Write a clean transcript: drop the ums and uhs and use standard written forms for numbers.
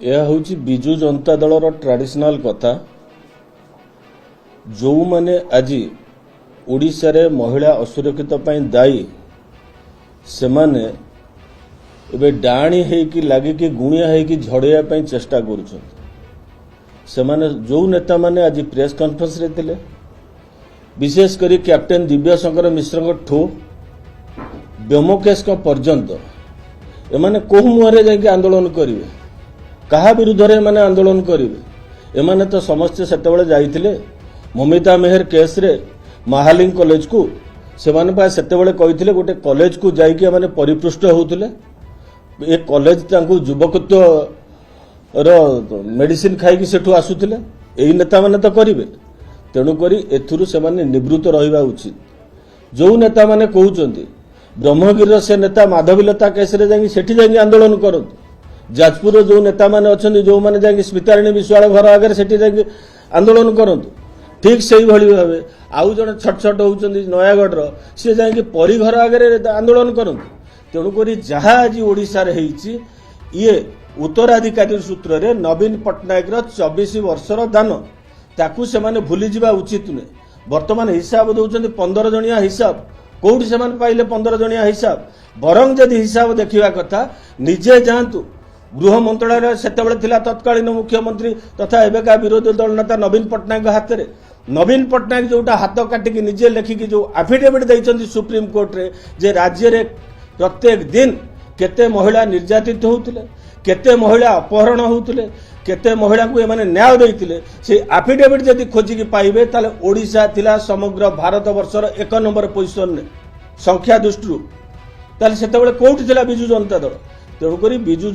यह हूँ विजु जनता दल ट्रेडिशनल कथा जो माने आज ओडिशा रे महिला असुरक्षित दायी से माने एबे डाणी हेकी लागिकी गुणिया हेकी झड़ाइया चेष्टा करुछन जो नेता माने आज प्रेस कॉन्फ्रेंस रे थिले विशेष करी कैप्टेन दिव्यशंकर मिश्र ठो ब्योमकेश पर्यंत एमाने कोह मुहरे जाके आंदोलन करेंगे कहा विरुद्ध रे माने आंदोलन करेंगे एमाने तो समस्ते सेतेबेले जाइथिले ममिता मेहर केस रे महालिंग कॉलेज को से माने सेतेबेले कहिथिले गोटे कॉलेज को जाइके माने परिपृष्ठ होउथिले ए कॉलेज तांको युवकत्व रो मेडिसिन खाइकी सेठु आसुथिले एही नेता माने तो करिवे तेणु करी एथुरु से माने निवृत्त रहिबा उचित जो नेता माने कहउचंती ब्रह्मगिर से नेता माधवीलता केस रे जाइए सेठी जाइए आंदोलन करते जाजपुर जो नेता माने अच्छे जो मैंने जाइए स्मितारिणी विश्वाल घर आगे सेठी जाइए आंदोलन करतु ठीक से ही भाव आउ जड़े छट छट होती नयागढ़ सी जाइए परी घर आगे आंदोलन करतु तेणुक जहाँ आज ओडिशा रे ये उत्तराधिकारी सूत्र रे नवीन पट्टनायक 24 वर्षर दान ताकू से माने भूली जावा उचित नुहे वर्तमान हिसाब दौरान 15 जणिया हिसाब कौटी से पाइले 15 जणिया हिसाब बरं जदि हिसाब देखा कथा निजे जातु गृह मंत्रालय सेतेबेले थिला तत्कालीन मुख्यमंत्री तथा एबेका विरोधी दल नेता नवीन पट्टनायक हाथ में नवीन पट्टनायक जोटा हाथ काटिकी निजे लेखिकी जो एफिडेविट देइछन्ती सुप्रीम कोर्ट रे जे राज्य रे प्रत्येक दिन केते महिला निर्यातित होउथिले केते महिला अपहरण होउथिले केते महिला को एमाने न्याय देइथिले से एफिडेविट जदि खोजिकी पाइबे ताले ओडिशा थिला समग्र भारत वर्षर 1 नंबर पोजिशन संख्या दृष्टि ताले सेतेबेले कोउठी थिला बिजु जनता दल तेणुक बिजु